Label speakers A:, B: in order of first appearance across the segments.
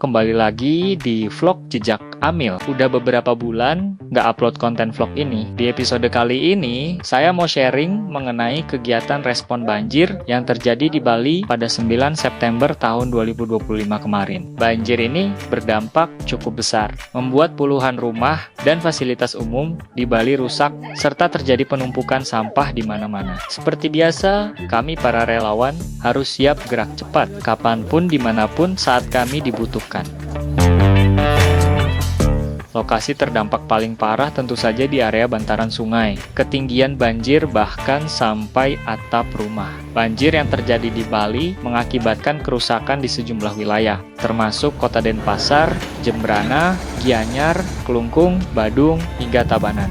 A: kembali lagi di vlog Jejak Amil. Udah beberapa bulan nggak upload konten vlog ini. Di episode kali ini, saya mau sharing mengenai kegiatan respon banjir yang terjadi di Bali pada 9 September tahun 2025 kemarin. Banjir ini berdampak cukup besar, membuat puluhan rumah dan fasilitas umum di Bali rusak, serta terjadi penumpukan sampah di mana-mana. Seperti biasa, kami para relawan harus siap gerak cepat, kapanpun dimanapun saat kami dibutuhkan. Lokasi terdampak paling parah tentu saja di area bantaran sungai. Ketinggian banjir bahkan sampai atap rumah. Banjir yang terjadi di Bali mengakibatkan kerusakan di sejumlah wilayah, termasuk Kota Denpasar, Jembrana, Gianyar, Kelungkung, Badung, hingga Tabanan.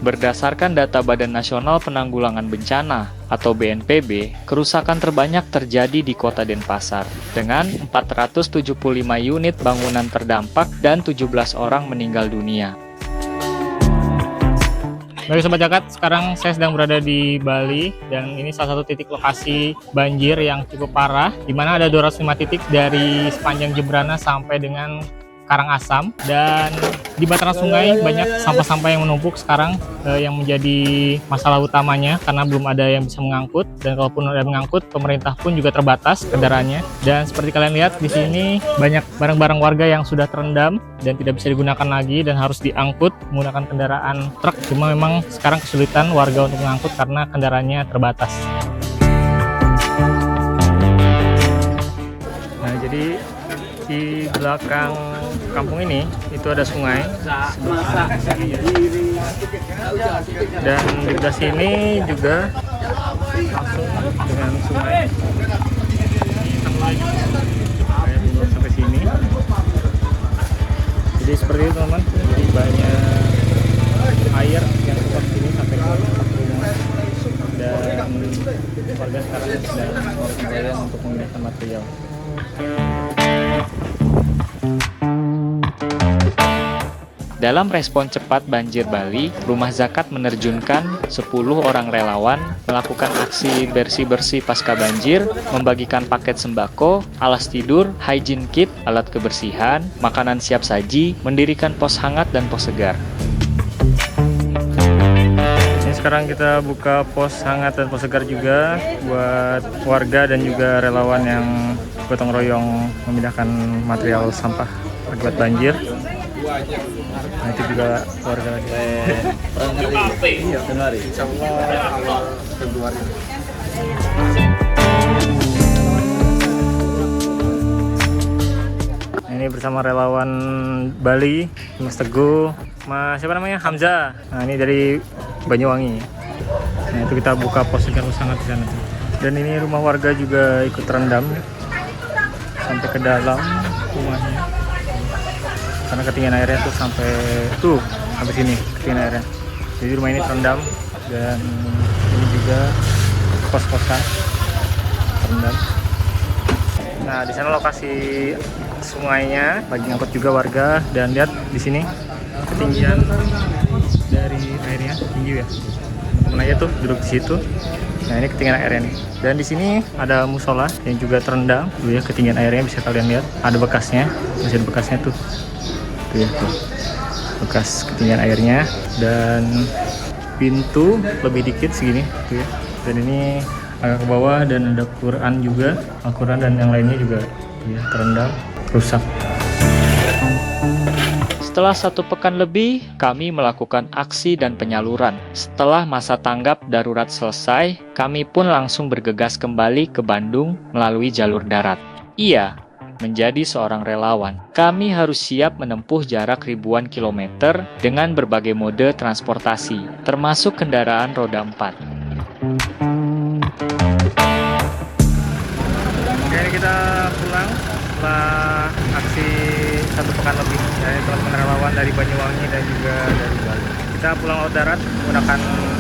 A: Berdasarkan data Badan Nasional Penanggulangan Bencana atau BNPB, kerusakan terbanyak terjadi di Kota Denpasar dengan 475 unit bangunan terdampak dan 17 orang meninggal dunia.
B: Baik Sobat Jakat, sekarang saya sedang berada di Bali dan ini salah satu titik lokasi banjir yang cukup parah, di mana ada 205 titik dari sepanjang Jembrana sampai dengan Karangasem, dan di bantaran sungai banyak sampah-sampah yang menumpuk sekarang yang menjadi masalah utamanya karena belum ada yang bisa mengangkut, dan kalaupun ada mengangkut, pemerintah pun juga terbatas kendaraannya. Dan seperti kalian lihat di sini banyak barang-barang warga yang sudah terendam dan tidak bisa digunakan lagi dan harus diangkut menggunakan kendaraan truk. Cuma memang sekarang kesulitan warga untuk mengangkut karena kendaraannya terbatas. Nah, jadi di belakang kampung ini itu ada sungai dan di belah sini juga langsung dengan sungai sampai sini. Jadi seperti itu teman-teman, jadi banyak air yang keluar sini sampai ke rumah, dan warga sekarang sedang berupaya untuk memindahkan material.
A: Dalam respon cepat banjir Bali, Rumah Zakat menerjunkan 10 orang relawan melakukan aksi bersih-bersih pasca banjir, membagikan paket sembako, alas tidur, hygiene kit, alat kebersihan, makanan siap saji, mendirikan pos hangat dan pos segar.
B: Ini sekarang kita buka pos hangat dan pos segar juga buat warga dan juga relawan yang gotong royong memindahkan material sampah akibat banjir. Nah, itu juga warga lagi. Iya, Januari. Insyaallah Februari. Ini bersama relawan Bali, Mas Teguh, Mas siapa namanya? Hamzah. Nah, ini dari Banyuwangi. Nah, itu kita buka pos ikan sangat di sana. Dan ini rumah warga juga ikut terendam sampai ke dalam rumahnya. Karena ketinggian airnya tuh sampai sini ketinggian airnya. Jadi rumah ini terendam, dan ini juga kos-kosan terendam. Nah, di sana lokasi sungainya lagi ngangkut juga warga, dan lihat di sini ketinggian dari airnya tinggi ya. Teman aja tuh duduk di situ. Nah, ini ketinggian airnya nih. Dan di sini ada musola yang juga terendam. Tuh ya, ketinggian airnya bisa kalian lihat. Ada bekasnya, masih ada bekasnya tuh. Tuh ya, tuh. Bekas ketinggian airnya, dan pintu lebih dikit segini tuh ya. Dan ini agak ke bawah, dan ada Quran juga, Al-Quran dan yang lainnya juga ya, terendam, rusak.
A: Setelah 1 pekan lebih, kami melakukan aksi dan penyaluran. Setelah masa tanggap darurat selesai, kami pun langsung bergegas kembali ke Bandung melalui jalur darat. Iya, menjadi seorang relawan, kami harus siap menempuh jarak ribuan kilometer dengan berbagai mode transportasi, termasuk kendaraan roda 4.
B: Oke, ini kita pulang setelah aksi 1 pekan lebih dari teman-teman relawan dari Banyuwangi dan juga dari Bali. Kita pulang laut darat menggunakan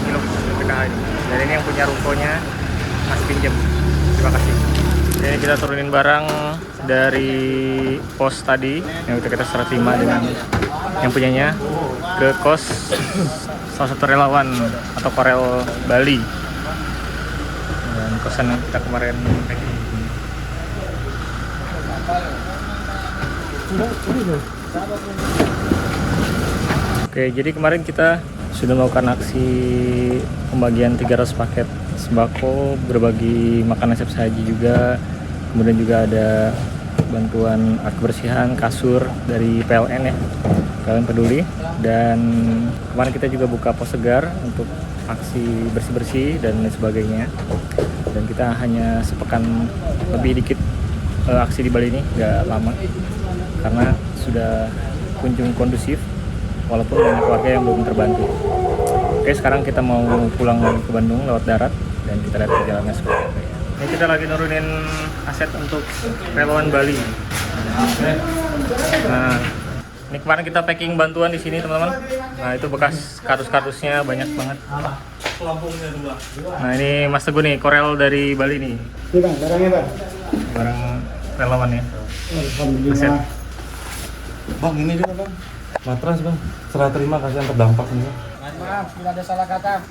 B: Hilux PKH ini. Dan ini yang punya rukonya Mas pinjam. Terima kasih. Ini kita turunin barang dari pos tadi yang kita serah terima dengan yang punyanya ke kos salah satu relawan atau Korel Bali, dan kosan yang kita kemarin packing. Oke, jadi kemarin kita sudah melakukan aksi pembagian 300 paket sembako, berbagi makanan siap saji juga. Kemudian juga ada bantuan alat kebersihan, kasur dari PLN ya, PLN Peduli. Dan kemarin kita juga buka pos segar untuk aksi bersih-bersih dan lain sebagainya. Dan kita hanya sepekan lebih dikit aksi di Bali ini, nggak lama, karena sudah kunjung kondusif walaupun banyak warga yang belum terbantu. Oke, sekarang kita mau pulang lagi ke Bandung lewat darat dan kita lihat perjalanannya seperti apa ya. Ini kita lagi nurunin aset untuk relawan Bali. Nah, ini kemarin kita packing bantuan di sini teman-teman. Nah, itu bekas kardus-kardusnya banyak banget. Nah, ini Mas Teguh nih, korel dari Bali nih.
C: Ini bang, barangnya bang.
B: Barang relawan ya.
C: Alhamdulillah.
B: Aset.
D: Bang, ini juga bang, matras bang, serah terima kasihan terdampak nih bang.
C: Maaf, bila ada salah kata.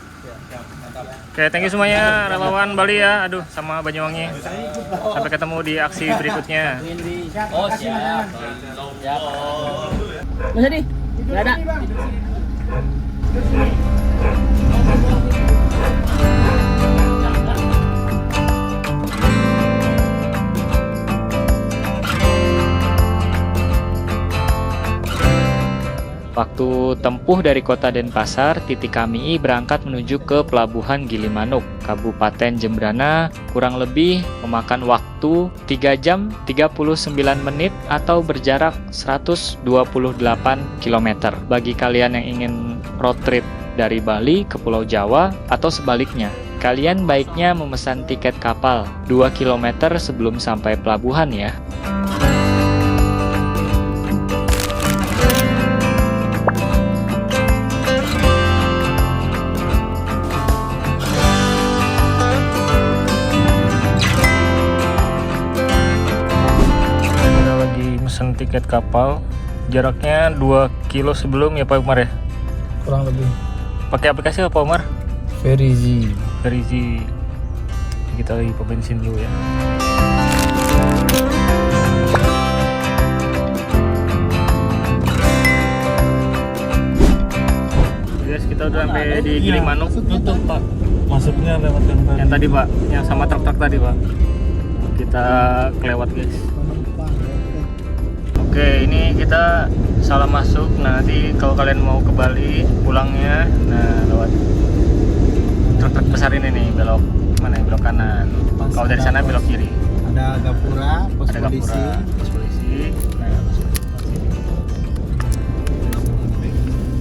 B: Oke, thank you semuanya relawan Bali ya. Aduh, sama Banyuwangi. Sampai ketemu di aksi berikutnya.
C: Oh siap.
E: Mas Adi, nggak ada.
A: Waktu tempuh dari kota Denpasar, titik kami berangkat menuju ke Pelabuhan Gilimanuk, Kabupaten Jembrana, kurang lebih memakan waktu 3 jam 39 menit atau berjarak 128 km. Bagi kalian yang ingin road trip dari Bali ke Pulau Jawa atau sebaliknya, kalian baiknya memesan tiket kapal 2 km sebelum sampai pelabuhan ya.
B: Mesen tiket kapal, jaraknya 2 kilo sebelum ya Pak Umar ya?
C: Kurang lebih.
B: Pakai aplikasi apa Pak Umar?
C: Verizi.
B: Verizi. Kita lagi ke bensin dulu ya. Guys, kita udah sampai di Gilimanuk.
D: Tutup pak, masuknya lewat
B: Yang tadi Pak, yang sama truk-truk tadi Pak. Kita kelewat guys. Oke, ini kita salah masuk. Nah, nanti kalau kalian mau ke Bali pulangnya, nah lewat truk-truk besar ini nih, belok mana ya? Belok kanan. Kalau dari sana belok kiri.
C: Ada Gapura, pos
B: Ada
C: polisi.
B: Gapura, pos polisi. Nah, masuk sini.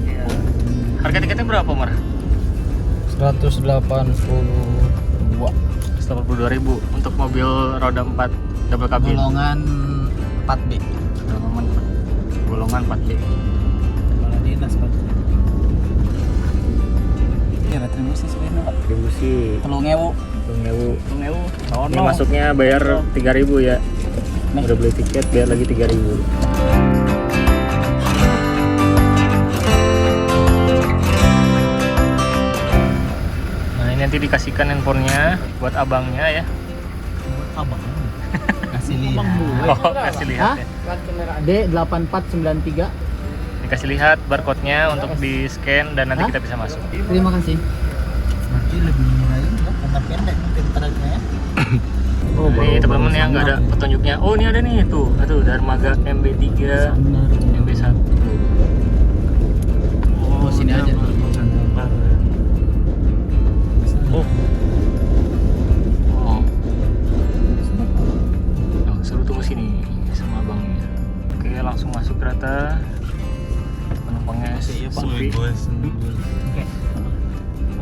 B: Iya. Harga tiketnya berapa, Mar?
C: 182.
B: 82.000 untuk mobil roda 4 double cabin.
C: Golongan 4B.
B: Golongan 4B.
C: Kepala dinas pak. Ini retribusi sebenarnya pak.
B: Distribusi.
C: 3.000.
B: 3.000.
C: 3.000.
B: Ini masuknya bayar 3.000 ya. Udah beli tiket bayar lagi 3.000. Nah, ini nanti dikasihkan handphonenya buat abangnya ya.
C: Abang. Kasih lihat.
B: Oh, kasih lihat ya.
E: Plat kamera D8493.
B: Dikasih lihat barcode-nya untuk di scan dan nanti kita bisa masuk.
E: Terima kasih.
C: Nanti lebih murah ini pak. Karena pendek mungkin tarifnya ya.
B: Ini teman-teman yang nggak ada petunjuknya. Oh, ini ada nih tuh. Aduh, Dermaga MB3, MB1.
E: Oh, sini aja.
B: Oh. Oh. Oh, suruh tunggu sini sama abangnya. Oke, langsung masuk kereta. Penumpangnya sepi.
D: Oke.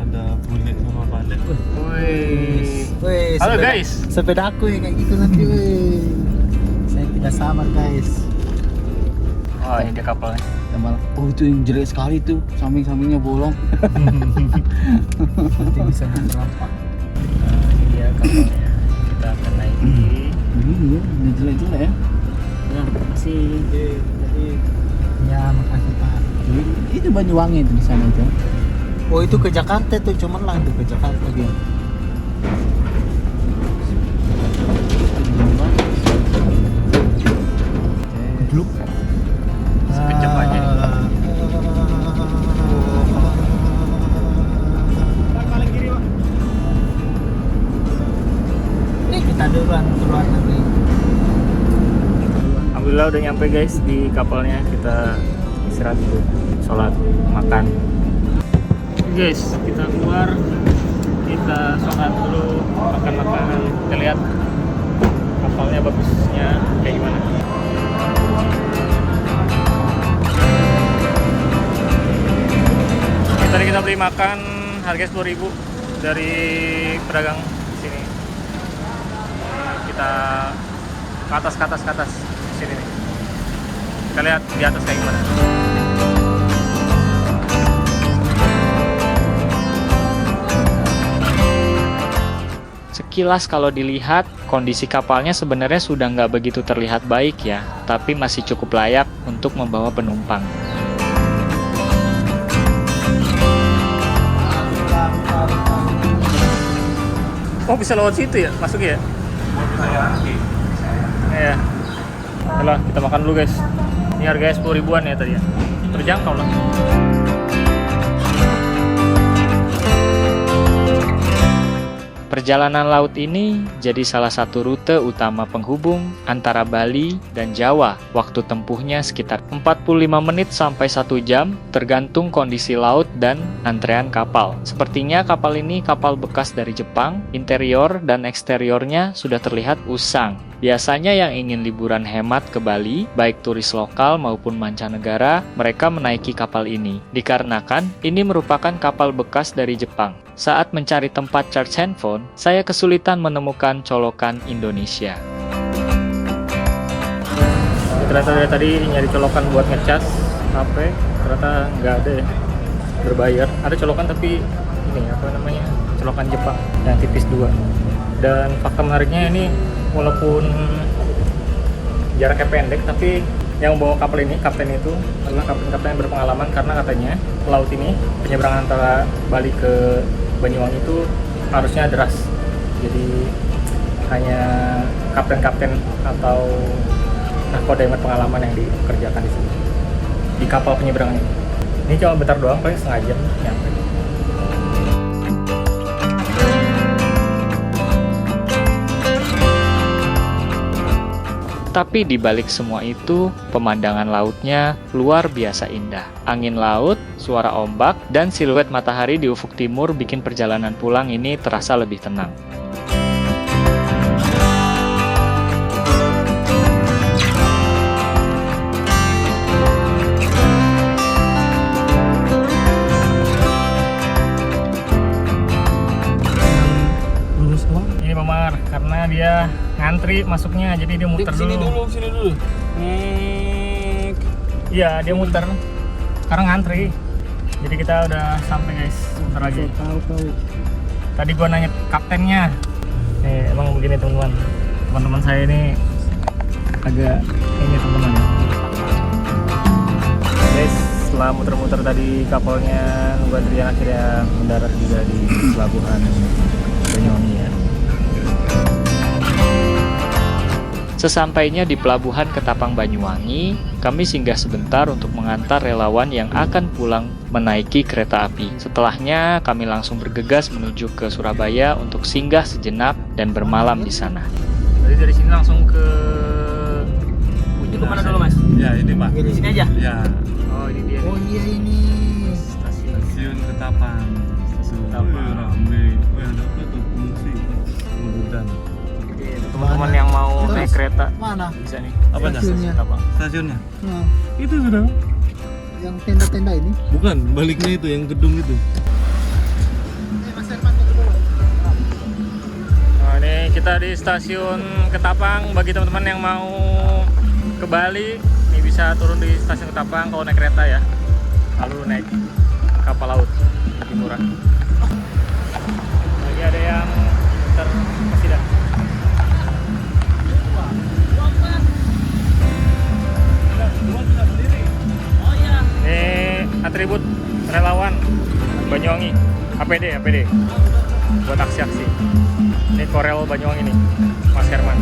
D: Ada bule sama balik.
B: Wih.
C: Wih,
B: Halo
C: sepeda-
B: guys.
C: Sepeda aku ya kayak gitu nanti wih. Saya tidak sabar guys.
B: Wah, ini dia kapalnya.
E: Oh, itu yang jelek sekali tuh, samping-sampingnya bolong.
C: Nanti bisa berapa?
B: Nah, ini dia kapalnya. Kita akan naiki.
E: Ini jelek-jelek ya.
B: Ya, masih.
C: Ya makasih pak.
E: Itu Banyuwangi itu di sana itu.
C: Oh itu ke Jakarta tuh, cuman lah itu ke Jakarta dia. Belum. luar negeri.
B: Alhamdulillah udah nyampe guys di kapalnya. Kita istirahat dulu, sholat, makan. Guys, kita keluar, kita sholat dulu, makan makanan. Kita lihat kapalnya bagusnya kayak gimana. Tadi kita beli makan harga 10.000 dari pedagang sini. Kita ke atas sini nih. Kita lihat di atas kayak gimana.
A: Sekilas kalau dilihat, kondisi kapalnya sebenarnya sudah nggak begitu terlihat baik ya, tapi masih cukup layak untuk membawa penumpang.
B: Oh, bisa lewat situ ya, masuk ya? Iya. Yalah, kita makan dulu guys. Ini harganya 10.000-an ya tadi ya. Terjangkau lah.
A: Perjalanan laut ini jadi salah satu rute utama penghubung antara Bali dan Jawa. Waktu tempuhnya sekitar 45 menit sampai 1 jam, tergantung kondisi laut dan antrean kapal. Sepertinya kapal ini kapal bekas dari Jepang, interior dan eksteriornya sudah terlihat usang. Biasanya yang ingin liburan hemat ke Bali, baik turis lokal maupun mancanegara, mereka menaiki kapal ini. Dikarenakan ini merupakan kapal bekas dari Jepang. Saat mencari tempat charge handphone, saya kesulitan menemukan colokan Indonesia.
B: Ternyata dari tadi nyari colokan buat ngecas HP, ternyata nggak ada ya. Berbayar. Ada colokan tapi ini apa namanya? Colokan Jepang yang tipis 2. Dan fakta menariknya ini walaupun jaraknya pendek, tapi yang bawa kapal ini, kapten itu adalah kapten yang berpengalaman karena katanya laut ini, penyeberangan antara Bali ke Banyuwangi itu harusnya deras. Jadi hanya kapten-kapten atau nahkoda yang berpengalaman yang dikerjakan di sini di kapal penyeberangan ini. Ini cuma bentar doang, paling setengah jam nyampe.
A: Tapi di balik semua itu, pemandangan lautnya luar biasa indah. Angin laut, suara ombak, dan siluet matahari di ufuk timur bikin perjalanan pulang ini terasa lebih tenang.
B: Ini Mamar, karena dia ngantri masuknya, jadi dia muter dulu.
E: Sini dulu.
B: Iya, dia muter. Sekarang ngantri. Jadi kita udah sampai guys, bentar lagi.
C: Tahu.
B: Tadi gua nanya kaptennya. Emang begini teman-teman. Teman-teman saya ini agak ini teman-teman. Guys, setelah muter-muter tadi kapalnya, nunggu antrian akhirnya mendarat juga di pelabuhan Banyuwangi ya.
A: Sesampainya di pelabuhan Ketapang Banyuwangi, kami singgah sebentar untuk mengantar relawan yang akan pulang menaiki kereta api. Setelahnya, kami langsung bergegas menuju ke Surabaya untuk singgah sejenak dan bermalam di sana.
B: Jadi dari sini langsung ke
E: Itu kemana dulu mas?
D: Ya ini Pak.
E: Di sini aja.
D: Ya,
B: Oh, ini dia.
C: Oh iya ini.
D: stasiun Ketapang.
B: Ketapang.
D: Ramai. Oh, ada apa tuh? Fungsi Mudan.
B: Teman-teman yang mau
C: Terus?
B: naik kereta
C: Mana?
B: bisa nih.
D: Apanya?
C: Stasiunnya.
B: Ketapang.
D: Stasiunnya.
C: Nah,
D: Itu sudah.
C: yang tenda-tenda ini.
D: Bukan, baliknya itu yang gedung itu.
B: Nah, ini kita di stasiun Ketapang. Bagi teman-teman yang mau ke Bali, ini bisa turun di stasiun Ketapang kalau naik kereta ya. Lalu naik kapal laut, lebih murah. Lagi ada yang muter masih dah. Ini atribut relawan Banyuwangi, APD buat aksi-aksi. Ini Korel Banyuwangi nih, Mas Herman.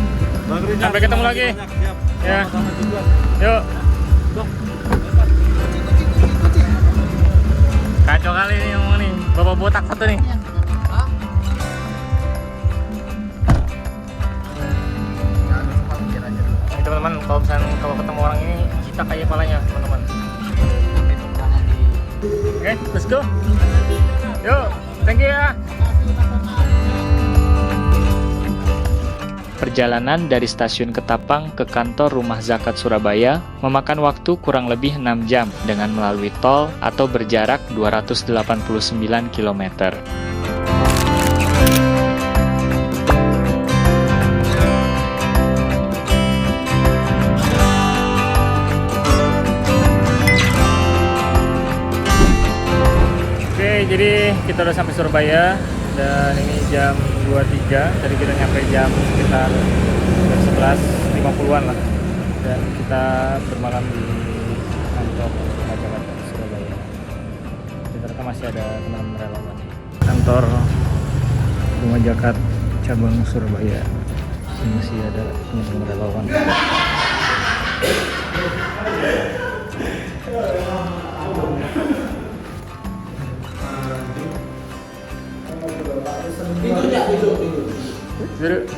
B: Sampai ketemu lagi. Ya. Yuk. Kacau kali nih yang nih, bapak botak satu nih. teman-teman, kalau ketemu orang ini kita kayak palanya teman-teman. Oke, let's go. Yuk, thank you ya.
A: Perjalanan dari stasiun Ketapang ke kantor Rumah Zakat Surabaya memakan waktu kurang lebih 6 jam dengan melalui tol atau berjarak 289 km.
B: Oke, jadi kita udah sampai Surabaya dan ini jam 23. Tadi kita nyampe jam sekitar 11.50-an lah. Dan kita bermalam di kantor Rumah Zakat Surabaya. Ternyata masih ada teman-teman relawan. Kantor Rumah Zakat cabang Surabaya. Ini masih ada teman-teman relawan. Duduk.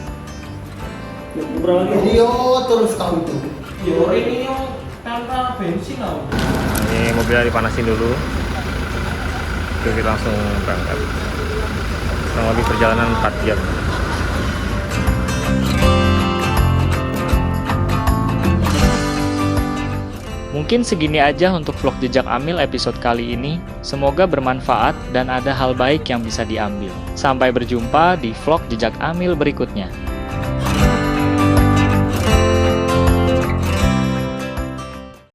C: Video terus kau itu.
B: Ini mobilnya dipanasin dulu. Oke, kita langsung berangkat. Kurang lebih perjalanan 4 jam.
A: Mungkin segini aja untuk vlog Jejak Amil episode kali ini. Semoga bermanfaat dan ada hal baik yang bisa diambil. Sampai berjumpa di vlog Jejak Amil berikutnya.